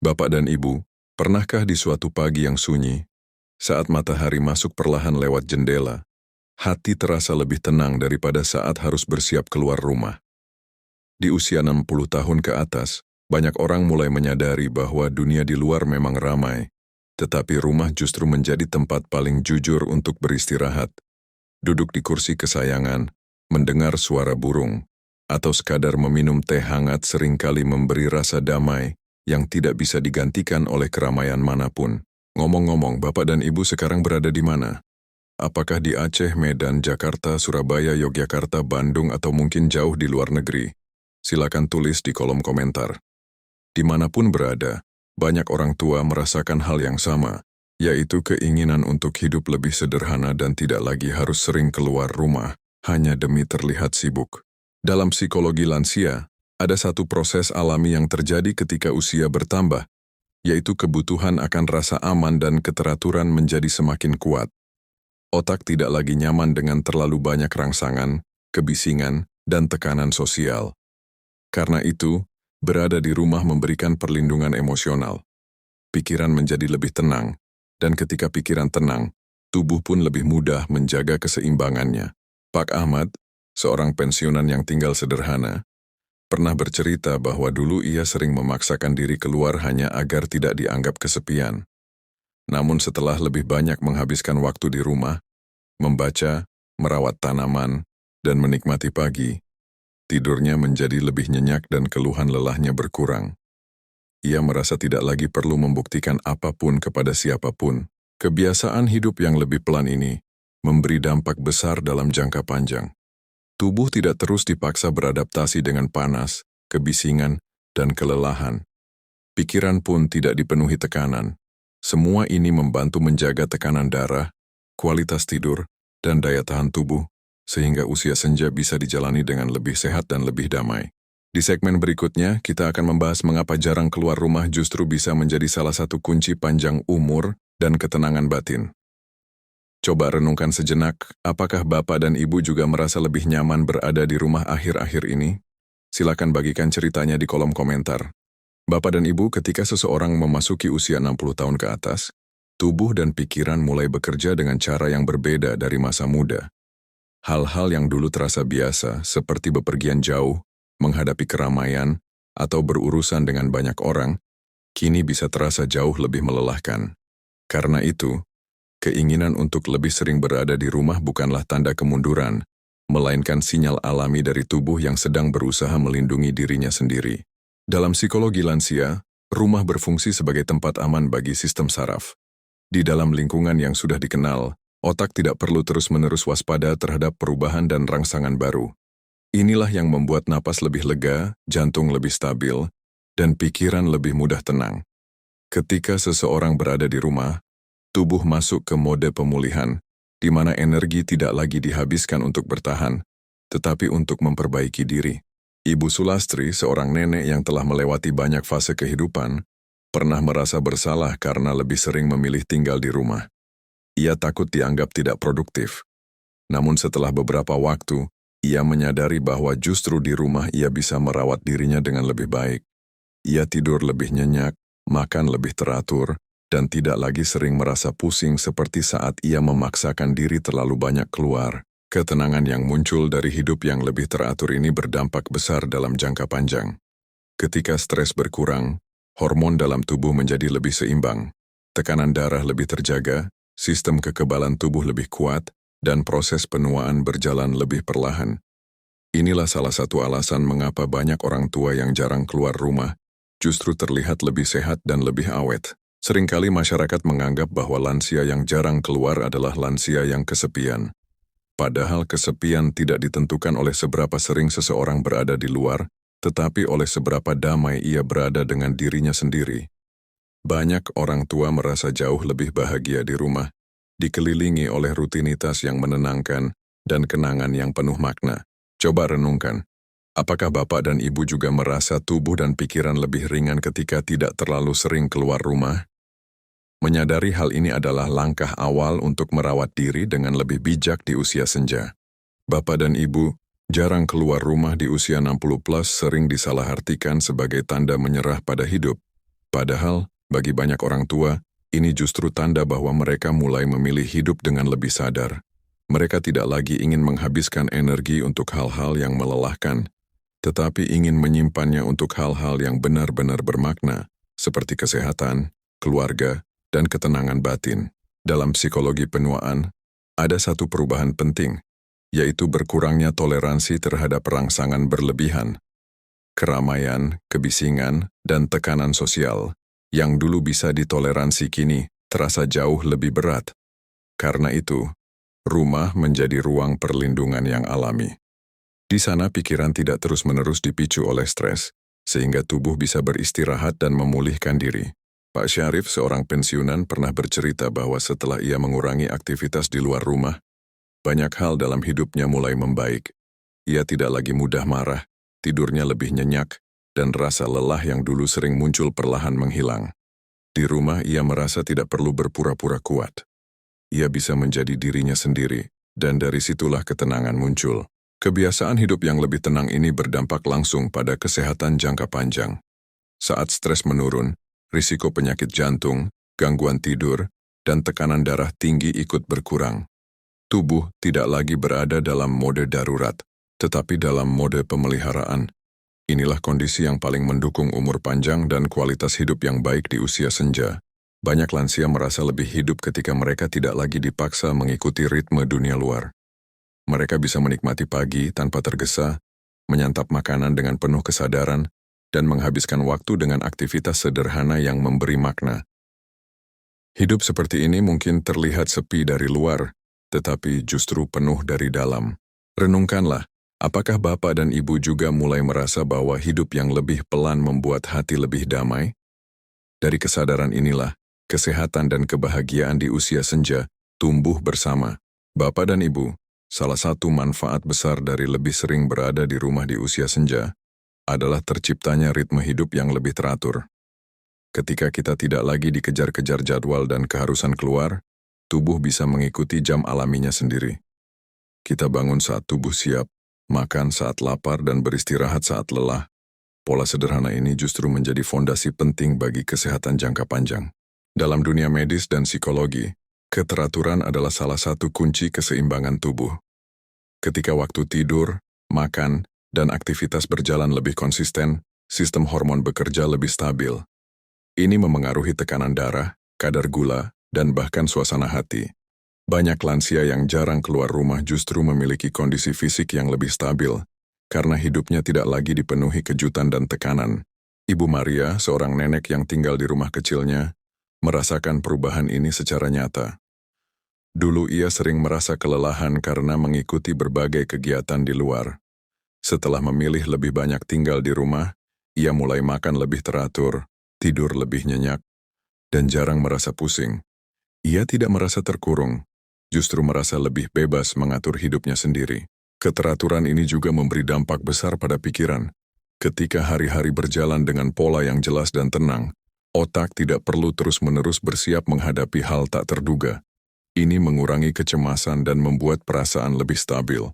Bapak dan Ibu, pernahkah di suatu pagi yang sunyi, saat matahari masuk perlahan lewat jendela, hati terasa lebih tenang daripada saat harus bersiap keluar rumah? Di usia 60 tahun ke atas, banyak orang mulai menyadari bahwa dunia di luar memang ramai, tetapi rumah justru menjadi tempat paling jujur untuk beristirahat. Duduk di kursi kesayangan, mendengar suara burung, atau sekadar meminum teh hangat seringkali memberi rasa damai yang tidak bisa digantikan oleh keramaian manapun. Ngomong-ngomong, Bapak dan Ibu sekarang berada di mana? Apakah di Aceh, Medan, Jakarta, Surabaya, Yogyakarta, Bandung, atau mungkin jauh di luar negeri? Silakan tulis di kolom komentar. Dimanapun berada, banyak orang tua merasakan hal yang sama, yaitu keinginan untuk hidup lebih sederhana dan tidak lagi harus sering keluar rumah hanya demi terlihat sibuk. Dalam psikologi lansia, ada satu proses alami yang terjadi ketika usia bertambah, yaitu kebutuhan akan rasa aman dan keteraturan menjadi semakin kuat. Otak tidak lagi nyaman dengan terlalu banyak rangsangan, kebisingan, dan tekanan sosial. Karena itu, berada di rumah memberikan perlindungan emosional. Pikiran menjadi lebih tenang, dan ketika pikiran tenang, tubuh pun lebih mudah menjaga keseimbangannya. Pak Ahmad, seorang pensiunan yang tinggal sederhana, pernah bercerita bahwa dulu ia sering memaksakan diri keluar hanya agar tidak dianggap kesepian. Namun setelah lebih banyak menghabiskan waktu di rumah, membaca, merawat tanaman, dan menikmati pagi, tidurnya menjadi lebih nyenyak dan keluhan lelahnya berkurang. Ia merasa tidak lagi perlu membuktikan apapun kepada siapapun. Kebiasaan hidup yang lebih pelan ini memberi dampak besar dalam jangka panjang. Tubuh tidak terus dipaksa beradaptasi dengan panas, kebisingan, dan kelelahan. Pikiran pun tidak dipenuhi tekanan. Semua ini membantu menjaga tekanan darah, kualitas tidur, dan daya tahan tubuh, sehingga usia senja bisa dijalani dengan lebih sehat dan lebih damai. Di segmen berikutnya, kita akan membahas mengapa jarang keluar rumah justru bisa menjadi salah satu kunci panjang umur dan ketenangan batin. Coba renungkan sejenak, apakah Bapak dan Ibu juga merasa lebih nyaman berada di rumah akhir-akhir ini? Silakan bagikan ceritanya di kolom komentar. Bapak dan Ibu, ketika seseorang memasuki usia 60 tahun ke atas, tubuh dan pikiran mulai bekerja dengan cara yang berbeda dari masa muda. Hal-hal yang dulu terasa biasa, seperti bepergian jauh, menghadapi keramaian, atau berurusan dengan banyak orang, kini bisa terasa jauh lebih melelahkan. Karena itu, keinginan untuk lebih sering berada di rumah bukanlah tanda kemunduran, melainkan sinyal alami dari tubuh yang sedang berusaha melindungi dirinya sendiri. Dalam psikologi lansia, rumah berfungsi sebagai tempat aman bagi sistem saraf. Di dalam lingkungan yang sudah dikenal, otak tidak perlu terus-menerus waspada terhadap perubahan dan rangsangan baru. Inilah yang membuat napas lebih lega, jantung lebih stabil, dan pikiran lebih mudah tenang. Ketika seseorang berada di rumah, tubuh masuk ke mode pemulihan, di mana energi tidak lagi dihabiskan untuk bertahan, tetapi untuk memperbaiki diri. Ibu Sulastri, seorang nenek yang telah melewati banyak fase kehidupan, pernah merasa bersalah karena lebih sering memilih tinggal di rumah. Ia takut dianggap tidak produktif. Namun setelah beberapa waktu, ia menyadari bahwa justru di rumah ia bisa merawat dirinya dengan lebih baik. Ia tidur lebih nyenyak, makan lebih teratur, dan tidak lagi sering merasa pusing seperti saat ia memaksakan diri terlalu banyak keluar. Ketenangan yang muncul dari hidup yang lebih teratur ini berdampak besar dalam jangka panjang. Ketika stres berkurang, hormon dalam tubuh menjadi lebih seimbang, tekanan darah lebih terjaga, sistem kekebalan tubuh lebih kuat, dan proses penuaan berjalan lebih perlahan. Inilah salah satu alasan mengapa banyak orang tua yang jarang keluar rumah justru terlihat lebih sehat dan lebih awet. Seringkali masyarakat menganggap bahwa lansia yang jarang keluar adalah lansia yang kesepian. Padahal kesepian tidak ditentukan oleh seberapa sering seseorang berada di luar, tetapi oleh seberapa damai ia berada dengan dirinya sendiri. Banyak orang tua merasa jauh lebih bahagia di rumah, dikelilingi oleh rutinitas yang menenangkan dan kenangan yang penuh makna. Coba renungkan, apakah Bapak dan Ibu juga merasa tubuh dan pikiran lebih ringan ketika tidak terlalu sering keluar rumah? Menyadari hal ini adalah langkah awal untuk merawat diri dengan lebih bijak di usia senja. Bapak dan Ibu, jarang keluar rumah di usia 60+ sering disalahartikan sebagai tanda menyerah pada hidup. Padahal, bagi banyak orang tua, ini justru tanda bahwa mereka mulai memilih hidup dengan lebih sadar. Mereka tidak lagi ingin menghabiskan energi untuk hal-hal yang melelahkan, tetapi ingin menyimpannya untuk hal-hal yang benar-benar bermakna, seperti kesehatan, keluarga, dan ketenangan batin. Dalam psikologi penuaan, ada satu perubahan penting, yaitu berkurangnya toleransi terhadap rangsangan berlebihan. Keramaian, kebisingan, dan tekanan sosial yang dulu bisa ditoleransi kini terasa jauh lebih berat. Karena itu, rumah menjadi ruang perlindungan yang alami. Di sana pikiran tidak terus-menerus dipicu oleh stres, sehingga tubuh bisa beristirahat dan memulihkan diri. Pak Syarif, seorang pensiunan, pernah bercerita bahwa setelah ia mengurangi aktivitas di luar rumah, banyak hal dalam hidupnya mulai membaik. Ia tidak lagi mudah marah, tidurnya lebih nyenyak, dan rasa lelah yang dulu sering muncul perlahan menghilang. Di rumah ia merasa tidak perlu berpura-pura kuat. Ia bisa menjadi dirinya sendiri, dan dari situlah ketenangan muncul. Kebiasaan hidup yang lebih tenang ini berdampak langsung pada kesehatan jangka panjang. Saat stres menurun, risiko penyakit jantung, gangguan tidur, dan tekanan darah tinggi ikut berkurang. Tubuh tidak lagi berada dalam mode darurat, tetapi dalam mode pemeliharaan. Inilah kondisi yang paling mendukung umur panjang dan kualitas hidup yang baik di usia senja. Banyak lansia merasa lebih hidup ketika mereka tidak lagi dipaksa mengikuti ritme dunia luar. Mereka bisa menikmati pagi tanpa tergesa, menyantap makanan dengan penuh kesadaran, dan menghabiskan waktu dengan aktivitas sederhana yang memberi makna. Hidup seperti ini mungkin terlihat sepi dari luar, tetapi justru penuh dari dalam. Renungkanlah, apakah Bapak dan Ibu juga mulai merasa bahwa hidup yang lebih pelan membuat hati lebih damai? Dari kesadaran inilah, kesehatan dan kebahagiaan di usia senja tumbuh bersama. Bapak dan Ibu, salah satu manfaat besar dari lebih sering berada di rumah di usia senja adalah terciptanya ritme hidup yang lebih teratur. Ketika kita tidak lagi dikejar-kejar jadwal dan keharusan keluar, tubuh bisa mengikuti jam alaminya sendiri. Kita bangun saat tubuh siap, makan saat lapar, dan beristirahat saat lelah. Pola sederhana ini justru menjadi fondasi penting bagi kesehatan jangka panjang. Dalam dunia medis dan psikologi, keteraturan adalah salah satu kunci keseimbangan tubuh. Ketika waktu tidur, makan, dan aktivitas berjalan lebih konsisten, sistem hormon bekerja lebih stabil. Ini memengaruhi tekanan darah, kadar gula, dan bahkan suasana hati. Banyak lansia yang jarang keluar rumah justru memiliki kondisi fisik yang lebih stabil, karena hidupnya tidak lagi dipenuhi kejutan dan tekanan. Ibu Maria, seorang nenek yang tinggal di rumah kecilnya, merasakan perubahan ini secara nyata. Dulu ia sering merasa kelelahan karena mengikuti berbagai kegiatan di luar. Setelah memilih lebih banyak tinggal di rumah, ia mulai makan lebih teratur, tidur lebih nyenyak, dan jarang merasa pusing. Ia tidak merasa terkurung, justru merasa lebih bebas mengatur hidupnya sendiri. Keteraturan ini juga memberi dampak besar pada pikiran. Ketika hari-hari berjalan dengan pola yang jelas dan tenang, otak tidak perlu terus-menerus bersiap menghadapi hal tak terduga. Ini mengurangi kecemasan dan membuat perasaan lebih stabil.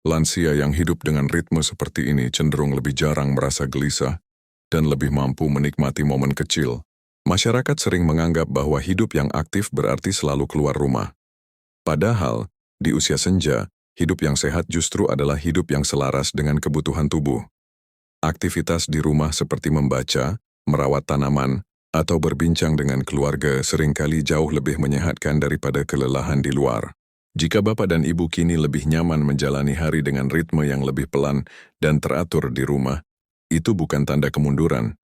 Lansia yang hidup dengan ritme seperti ini cenderung lebih jarang merasa gelisah dan lebih mampu menikmati momen kecil. Masyarakat sering menganggap bahwa hidup yang aktif berarti selalu keluar rumah. Padahal, di usia senja, hidup yang sehat justru adalah hidup yang selaras dengan kebutuhan tubuh. Aktivitas di rumah seperti membaca, merawat tanaman, atau berbincang dengan keluarga seringkali jauh lebih menyehatkan daripada kelelahan di luar. Jika Bapak dan Ibu kini lebih nyaman menjalani hari dengan ritme yang lebih pelan dan teratur di rumah, itu bukan tanda kemunduran.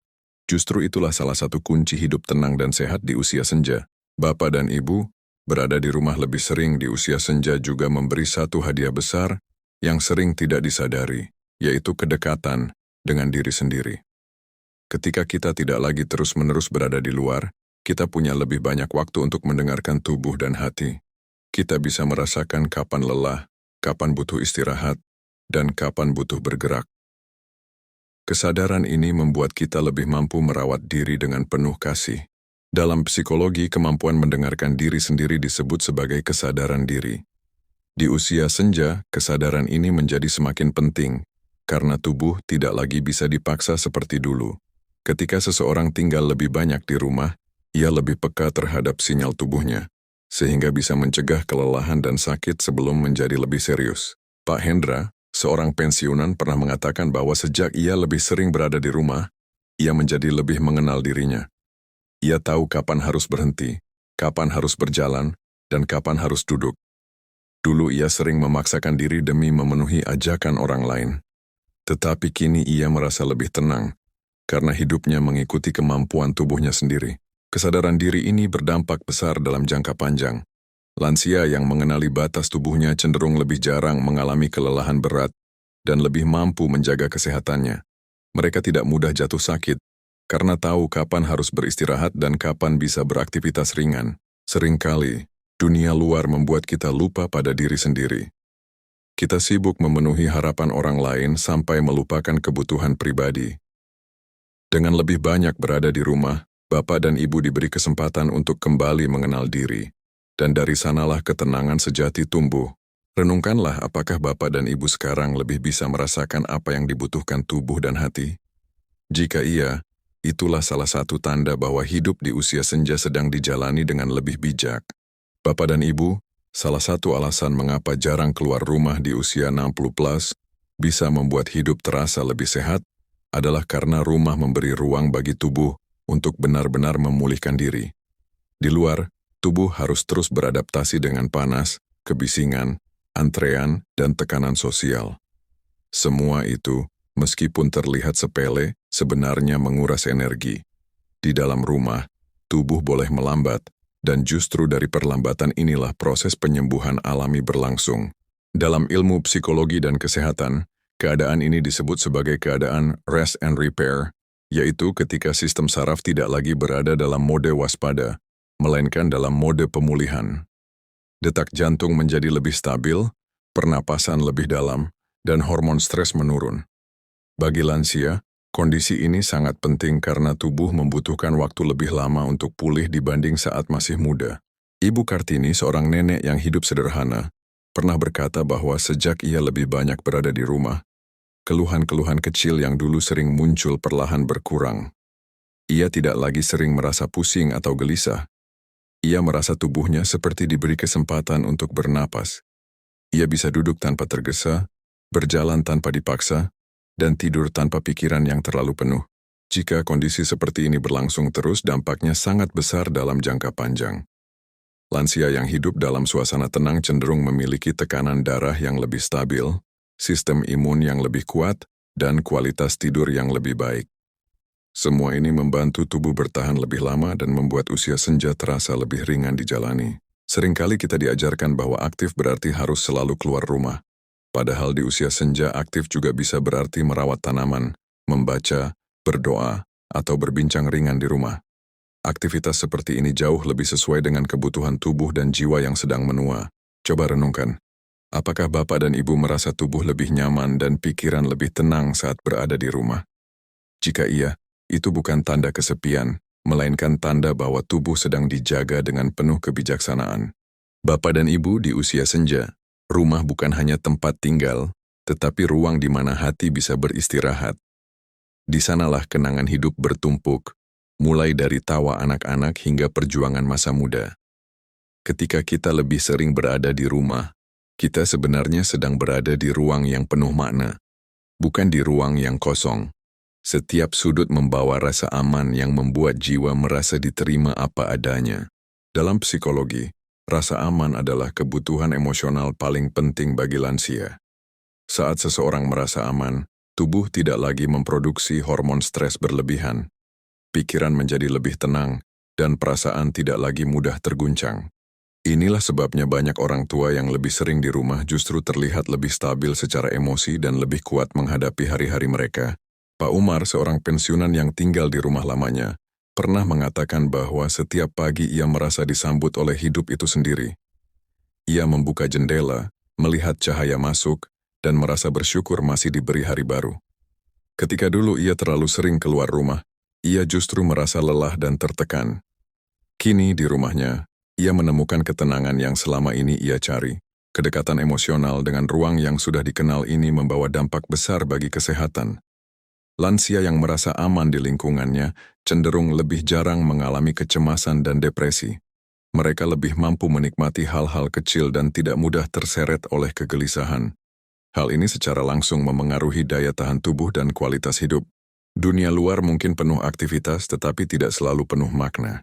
Justru itulah salah satu kunci hidup tenang dan sehat di usia senja. Bapak dan Ibu berada di rumah lebih sering di usia senja juga memberi satu hadiah besar yang sering tidak disadari, yaitu kedekatan dengan diri sendiri. Ketika kita tidak lagi terus-menerus berada di luar, kita punya lebih banyak waktu untuk mendengarkan tubuh dan hati. Kita bisa merasakan kapan lelah, kapan butuh istirahat, dan kapan butuh bergerak. Kesadaran ini membuat kita lebih mampu merawat diri dengan penuh kasih. Dalam psikologi, kemampuan mendengarkan diri sendiri disebut sebagai kesadaran diri. Di usia senja, kesadaran ini menjadi semakin penting, karena tubuh tidak lagi bisa dipaksa seperti dulu. Ketika seseorang tinggal lebih banyak di rumah, ia lebih peka terhadap sinyal tubuhnya, sehingga bisa mencegah kelelahan dan sakit sebelum menjadi lebih serius. Pak Hendra, seorang pensiunan, pernah mengatakan bahwa sejak ia lebih sering berada di rumah, ia menjadi lebih mengenal dirinya. Ia tahu kapan harus berhenti, kapan harus berjalan, dan kapan harus duduk. Dulu ia sering memaksakan diri demi memenuhi ajakan orang lain. Tetapi kini ia merasa lebih tenang, karena hidupnya mengikuti kemampuan tubuhnya sendiri. Kesadaran diri ini berdampak besar dalam jangka panjang. Lansia yang mengenali batas tubuhnya cenderung lebih jarang mengalami kelelahan berat dan lebih mampu menjaga kesehatannya. Mereka tidak mudah jatuh sakit, karena tahu kapan harus beristirahat dan kapan bisa beraktivitas ringan. Seringkali, dunia luar membuat kita lupa pada diri sendiri. Kita sibuk memenuhi harapan orang lain sampai melupakan kebutuhan pribadi. Dengan lebih banyak berada di rumah, Bapak dan Ibu diberi kesempatan untuk kembali mengenal diri. Dan dari sanalah ketenangan sejati tumbuh. Renungkanlah apakah Bapak dan Ibu sekarang lebih bisa merasakan apa yang dibutuhkan tubuh dan hati. Jika iya, itulah salah satu tanda bahwa hidup di usia senja sedang dijalani dengan lebih bijak. Bapak dan Ibu, salah satu alasan mengapa jarang keluar rumah di usia 60 plus bisa membuat hidup terasa lebih sehat adalah karena rumah memberi ruang bagi tubuh untuk benar-benar memulihkan diri. Di luar, tubuh harus terus beradaptasi dengan panas, kebisingan, antrean, dan tekanan sosial. Semua itu, meskipun terlihat sepele, sebenarnya menguras energi. Di dalam rumah, tubuh boleh melambat, dan justru dari perlambatan inilah proses penyembuhan alami berlangsung. Dalam ilmu psikologi dan kesehatan, keadaan ini disebut sebagai keadaan rest and repair, yaitu ketika sistem saraf tidak lagi berada dalam mode waspada, melainkan dalam mode pemulihan. Detak jantung menjadi lebih stabil, pernapasan lebih dalam, dan hormon stres menurun. Bagi lansia, kondisi ini sangat penting karena tubuh membutuhkan waktu lebih lama untuk pulih dibanding saat masih muda. Ibu Kartini, seorang nenek yang hidup sederhana, pernah berkata bahwa sejak ia lebih banyak berada di rumah, keluhan-keluhan kecil yang dulu sering muncul perlahan berkurang. Ia tidak lagi sering merasa pusing atau gelisah. Ia merasa tubuhnya seperti diberi kesempatan untuk bernapas. Ia bisa duduk tanpa tergesa, berjalan tanpa dipaksa, dan tidur tanpa pikiran yang terlalu penuh. Jika kondisi seperti ini berlangsung terus, dampaknya sangat besar dalam jangka panjang. Lansia yang hidup dalam suasana tenang cenderung memiliki tekanan darah yang lebih stabil, sistem imun yang lebih kuat, dan kualitas tidur yang lebih baik. Semua ini membantu tubuh bertahan lebih lama dan membuat usia senja terasa lebih ringan dijalani. Seringkali kita diajarkan bahwa aktif berarti harus selalu keluar rumah. Padahal di usia senja aktif juga bisa berarti merawat tanaman, membaca, berdoa, atau berbincang ringan di rumah. Aktivitas seperti ini jauh lebih sesuai dengan kebutuhan tubuh dan jiwa yang sedang menua. Coba renungkan, apakah Bapak dan Ibu merasa tubuh lebih nyaman dan pikiran lebih tenang saat berada di rumah? Jika iya, itu bukan tanda kesepian, melainkan tanda bahwa tubuh sedang dijaga dengan penuh kebijaksanaan. Bapak dan Ibu di usia senja, rumah bukan hanya tempat tinggal, tetapi ruang di mana hati bisa beristirahat. Di sanalah kenangan hidup bertumpuk, mulai dari tawa anak-anak hingga perjuangan masa muda. Ketika kita lebih sering berada di rumah, kita sebenarnya sedang berada di ruang yang penuh makna, bukan di ruang yang kosong. Setiap sudut membawa rasa aman yang membuat jiwa merasa diterima apa adanya. Dalam psikologi, rasa aman adalah kebutuhan emosional paling penting bagi lansia. Saat seseorang merasa aman, tubuh tidak lagi memproduksi hormon stres berlebihan. Pikiran menjadi lebih tenang, dan perasaan tidak lagi mudah terguncang. Inilah sebabnya banyak orang tua yang lebih sering di rumah justru terlihat lebih stabil secara emosi dan lebih kuat menghadapi hari-hari mereka. Pak Umar, seorang pensiunan yang tinggal di rumah lamanya, pernah mengatakan bahwa setiap pagi ia merasa disambut oleh hidup itu sendiri. Ia membuka jendela, melihat cahaya masuk, dan merasa bersyukur masih diberi hari baru. Ketika dulu ia terlalu sering keluar rumah, ia justru merasa lelah dan tertekan. Kini di rumahnya, ia menemukan ketenangan yang selama ini ia cari. Kedekatan emosional dengan ruang yang sudah dikenal ini membawa dampak besar bagi kesehatan. Lansia yang merasa aman di lingkungannya cenderung lebih jarang mengalami kecemasan dan depresi. Mereka lebih mampu menikmati hal-hal kecil dan tidak mudah terseret oleh kegelisahan. Hal ini secara langsung memengaruhi daya tahan tubuh dan kualitas hidup. Dunia luar mungkin penuh aktivitas tetapi tidak selalu penuh makna.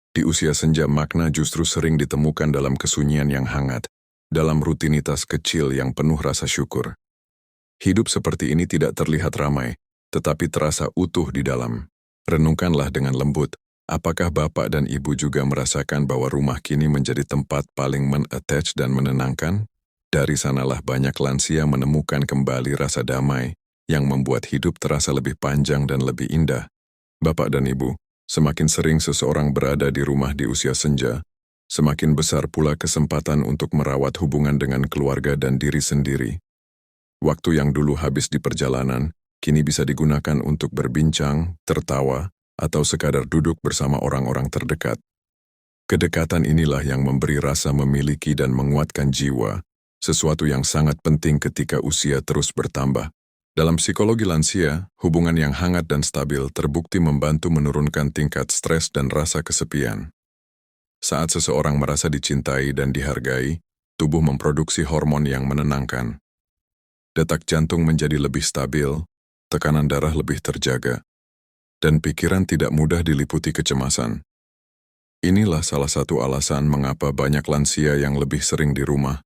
Di usia senja makna justru sering ditemukan dalam kesunyian yang hangat, dalam rutinitas kecil yang penuh rasa syukur. Hidup seperti ini tidak terlihat ramai, tetapi terasa utuh di dalam. Renungkanlah dengan lembut, apakah Bapak dan Ibu juga merasakan bahwa rumah kini menjadi tempat paling men-attach dan menenangkan? Dari sanalah banyak lansia menemukan kembali rasa damai, yang membuat hidup terasa lebih panjang dan lebih indah. Bapak dan Ibu, semakin sering seseorang berada di rumah di usia senja, semakin besar pula kesempatan untuk merawat hubungan dengan keluarga dan diri sendiri. Waktu yang dulu habis di perjalanan, kini bisa digunakan untuk berbincang, tertawa, atau sekadar duduk bersama orang-orang terdekat. Kedekatan inilah yang memberi rasa memiliki dan menguatkan jiwa, sesuatu yang sangat penting ketika usia terus bertambah. Dalam psikologi lansia, hubungan yang hangat dan stabil terbukti membantu menurunkan tingkat stres dan rasa kesepian. Saat seseorang merasa dicintai dan dihargai, tubuh memproduksi hormon yang menenangkan. Detak jantung menjadi lebih stabil, tekanan darah lebih terjaga, dan pikiran tidak mudah diliputi kecemasan. Inilah salah satu alasan mengapa banyak lansia yang lebih sering di rumah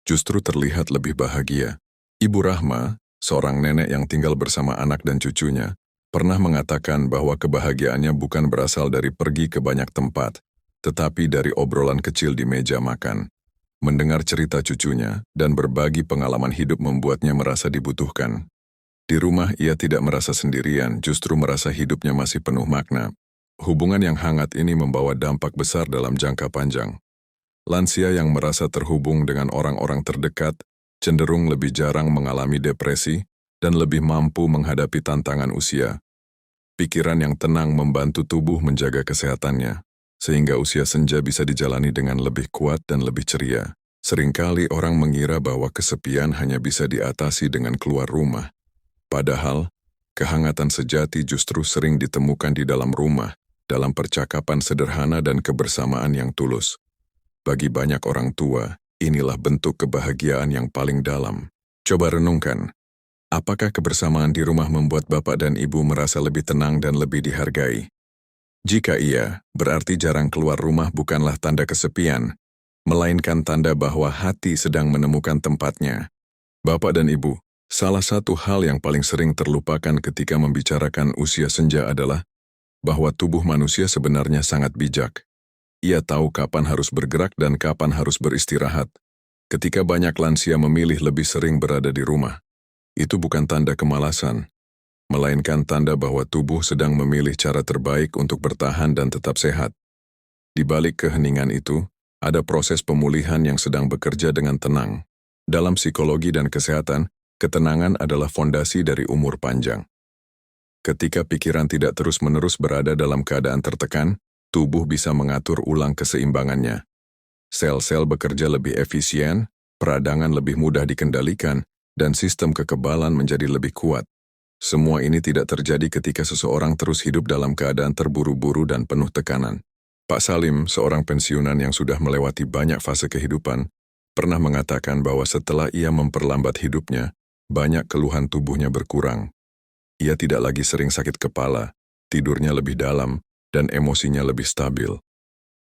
justru terlihat lebih bahagia. Ibu Rahma, seorang nenek yang tinggal bersama anak dan cucunya, pernah mengatakan bahwa kebahagiaannya bukan berasal dari pergi ke banyak tempat, tetapi dari obrolan kecil di meja makan. Mendengar cerita cucunya dan berbagi pengalaman hidup membuatnya merasa dibutuhkan. Di rumah ia tidak merasa sendirian, justru merasa hidupnya masih penuh makna. Hubungan yang hangat ini membawa dampak besar dalam jangka panjang. Lansia yang merasa terhubung dengan orang-orang terdekat cenderung lebih jarang mengalami depresi dan lebih mampu menghadapi tantangan usia. Pikiran yang tenang membantu tubuh menjaga kesehatannya, sehingga usia senja bisa dijalani dengan lebih kuat dan lebih ceria. Seringkali orang mengira bahwa kesepian hanya bisa diatasi dengan keluar rumah. Padahal, kehangatan sejati justru sering ditemukan di dalam rumah, dalam percakapan sederhana dan kebersamaan yang tulus. Bagi banyak orang tua, inilah bentuk kebahagiaan yang paling dalam. Coba renungkan, apakah kebersamaan di rumah membuat Bapak dan Ibu merasa lebih tenang dan lebih dihargai? Jika iya, berarti jarang keluar rumah bukanlah tanda kesepian, melainkan tanda bahwa hati sedang menemukan tempatnya. Bapak dan Ibu, salah satu hal yang paling sering terlupakan ketika membicarakan usia senja adalah bahwa tubuh manusia sebenarnya sangat bijak. Ia tahu kapan harus bergerak dan kapan harus beristirahat. Ketika banyak lansia memilih lebih sering berada di rumah, itu bukan tanda kemalasan, melainkan tanda bahwa tubuh sedang memilih cara terbaik untuk bertahan dan tetap sehat. Di balik keheningan itu, ada proses pemulihan yang sedang bekerja dengan tenang. Dalam psikologi dan kesehatan, ketenangan adalah fondasi dari umur panjang. Ketika pikiran tidak terus-menerus berada dalam keadaan tertekan, tubuh bisa mengatur ulang keseimbangannya. Sel-sel bekerja lebih efisien, peradangan lebih mudah dikendalikan, dan sistem kekebalan menjadi lebih kuat. Semua ini tidak terjadi ketika seseorang terus hidup dalam keadaan terburu-buru dan penuh tekanan. Pak Salim, seorang pensiunan yang sudah melewati banyak fase kehidupan, pernah mengatakan bahwa setelah ia memperlambat hidupnya, banyak keluhan tubuhnya berkurang. Ia tidak lagi sering sakit kepala, tidurnya lebih dalam, dan emosinya lebih stabil.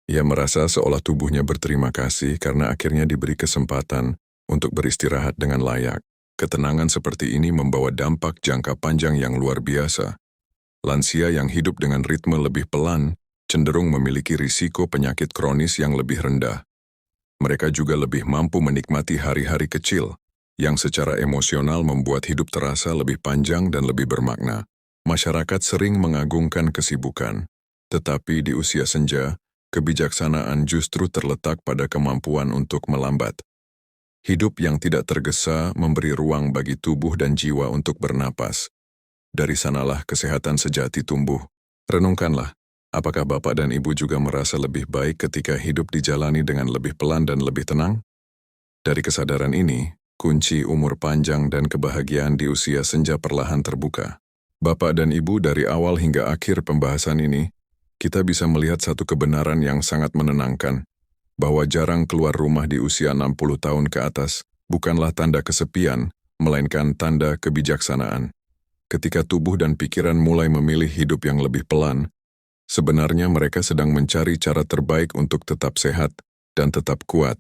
Ia merasa seolah tubuhnya berterima kasih karena akhirnya diberi kesempatan untuk beristirahat dengan layak. Ketenangan seperti ini membawa dampak jangka panjang yang luar biasa. Lansia yang hidup dengan ritme lebih pelan cenderung memiliki risiko penyakit kronis yang lebih rendah. Mereka juga lebih mampu menikmati hari-hari kecil, yang secara emosional membuat hidup terasa lebih panjang dan lebih bermakna. Masyarakat sering mengagungkan kesibukan, tetapi di usia senja, kebijaksanaan justru terletak pada kemampuan untuk melambat. Hidup yang tidak tergesa memberi ruang bagi tubuh dan jiwa untuk bernapas. Dari sanalah kesehatan sejati tumbuh. Renungkanlah, apakah Bapak dan Ibu juga merasa lebih baik ketika hidup dijalani dengan lebih pelan dan lebih tenang? Dari kesadaran ini, kunci umur panjang dan kebahagiaan di usia senja perlahan terbuka. Bapak dan Ibu, dari awal hingga akhir pembahasan ini, kita bisa melihat satu kebenaran yang sangat menenangkan, bahwa jarang keluar rumah di usia 60 tahun ke atas bukanlah tanda kesepian, melainkan tanda kebijaksanaan. Ketika tubuh dan pikiran mulai memilih hidup yang lebih pelan, sebenarnya mereka sedang mencari cara terbaik untuk tetap sehat dan tetap kuat.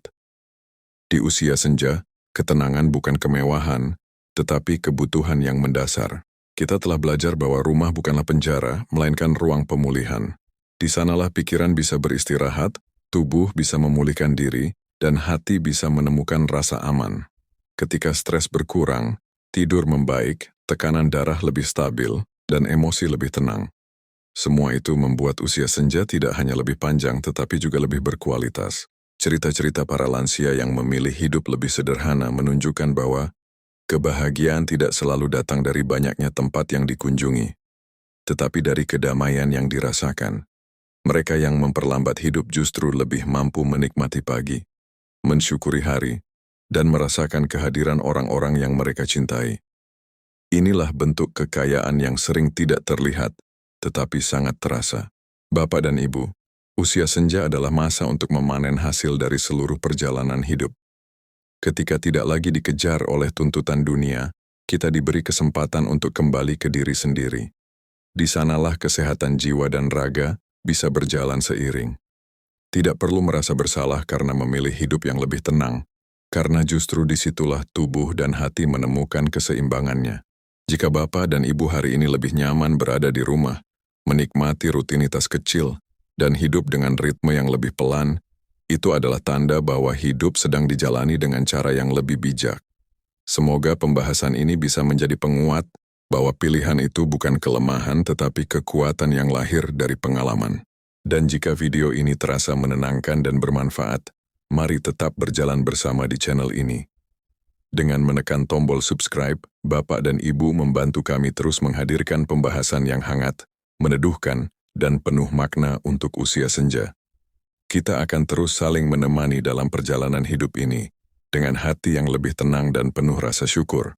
Di usia senja, ketenangan bukan kemewahan, tetapi kebutuhan yang mendasar. Kita telah belajar bahwa rumah bukanlah penjara, melainkan ruang pemulihan. Di sanalah pikiran bisa beristirahat, tubuh bisa memulihkan diri, dan hati bisa menemukan rasa aman. Ketika stres berkurang, tidur membaik, tekanan darah lebih stabil, dan emosi lebih tenang. Semua itu membuat usia senja tidak hanya lebih panjang tetapi juga lebih berkualitas. Cerita-cerita para lansia yang memilih hidup lebih sederhana menunjukkan bahwa kebahagiaan tidak selalu datang dari banyaknya tempat yang dikunjungi, tetapi dari kedamaian yang dirasakan. Mereka yang memperlambat hidup justru lebih mampu menikmati pagi, mensyukuri hari, dan merasakan kehadiran orang-orang yang mereka cintai. Inilah bentuk kekayaan yang sering tidak terlihat, tetapi sangat terasa. Bapak dan Ibu, usia senja adalah masa untuk memanen hasil dari seluruh perjalanan hidup. Ketika tidak lagi dikejar oleh tuntutan dunia, kita diberi kesempatan untuk kembali ke diri sendiri. Di sanalah kesehatan jiwa dan raga bisa berjalan seiring. Tidak perlu merasa bersalah karena memilih hidup yang lebih tenang, karena justru disitulah tubuh dan hati menemukan keseimbangannya. Jika Bapak dan Ibu hari ini lebih nyaman berada di rumah, menikmati rutinitas kecil, dan hidup dengan ritme yang lebih pelan, itu adalah tanda bahwa hidup sedang dijalani dengan cara yang lebih bijak. Semoga pembahasan ini bisa menjadi penguat bahwa pilihan itu bukan kelemahan tetapi kekuatan yang lahir dari pengalaman. Dan jika video ini terasa menenangkan dan bermanfaat, mari tetap berjalan bersama di channel ini. Dengan menekan tombol subscribe, Bapak dan Ibu membantu kami terus menghadirkan pembahasan yang hangat, meneduhkan, dan penuh makna untuk usia senja. Kita akan terus saling menemani dalam perjalanan hidup ini, dengan hati yang lebih tenang dan penuh rasa syukur.